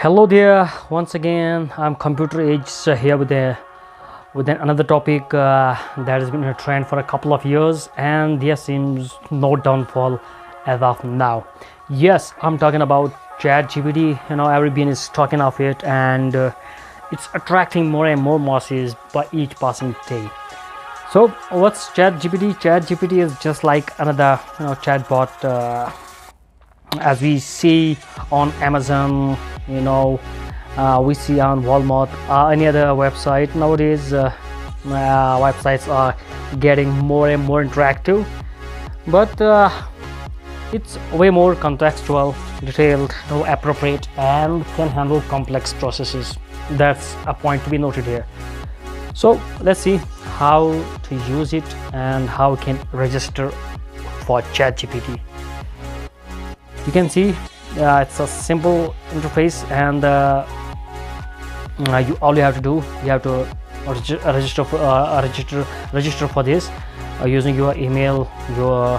Hello there, once again I'm Computer Age here with another topic that has been a trend for a couple of years, and there seems no downfall as of now. Yes, I'm talking about Chatgpt. Everyone is talking of it, and it's attracting more and more masses by each passing day. So what's Chatgpt? Chatgpt is just like another chatbot, as we see on Amazon, we see on Walmart, any other website nowadays. Websites are getting more and more interactive, but it's way more contextual, detailed, appropriate, and can handle complex processes. That's a point to be noted here. So let's see how to use it and how we can register for Chatgpt. You can see it's a simple interface, and all you have to do, you have to register for this using your email, your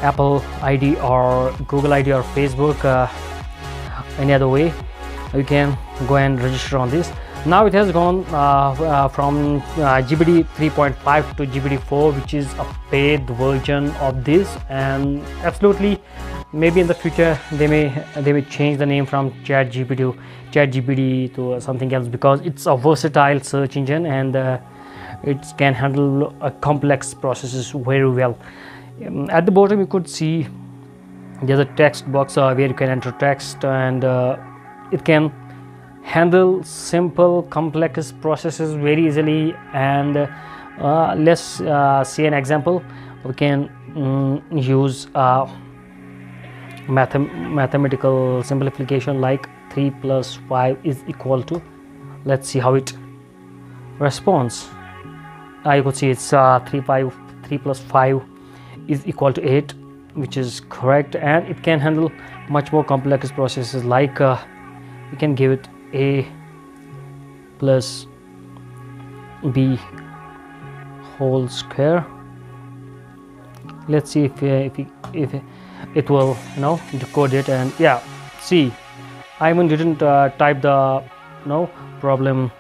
Apple ID or Google ID or Facebook. Any other way you can go and register on this. Now it has gone from GPT 3.5 to GPT 4, which is a paid version of this, and absolutely maybe in the future they may change the name from ChatGPT to something else, because it's a versatile search engine, and it can handle complex processes very well. At the bottom you could see there's a text box where you can enter text, and it can handle simple complex processes very easily. And let's see an example. We can use mathematical simplification like 3 plus 5 is equal to, let's see how it responds. You could see it's 3 plus 5 is equal to 8, which is correct, and it can handle much more complex processes like we can give it a plus b whole square. Let's see if it will decode it. And yeah, see, I even didn't type the problem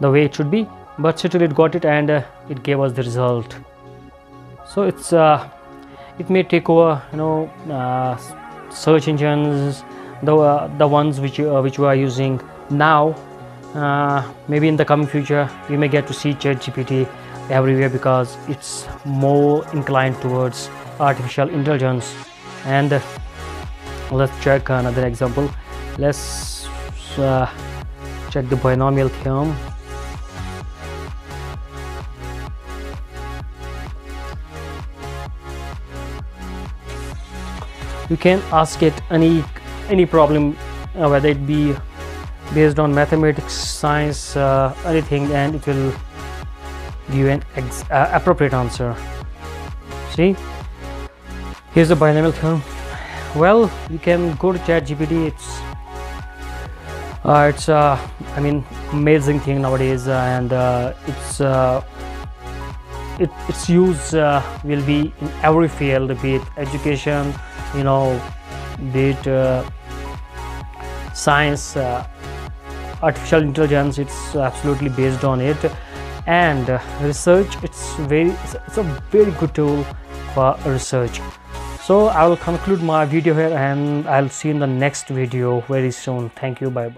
the way it should be, but still it got it, and it gave us the result. So it's it may take over search engines, the ones which we are using now. Maybe in the coming future we may get to see Chatgpt everywhere, because it's more inclined towards artificial intelligence. And let's check another example. Let's check the binomial theorem. You can ask it any problem, whether it be based on mathematics, science, anything, and it will give you an appropriate answer. See, here's the binomial theorem. Well, you can go to Chatgpt. It's I mean, amazing thing nowadays, and its use will be in every field, be it education, be it science, artificial intelligence. It's absolutely based on it. And research, it's a very good tool for research. So I will conclude my video here, and I'll see you in the next video very soon. Thank you. Bye bye.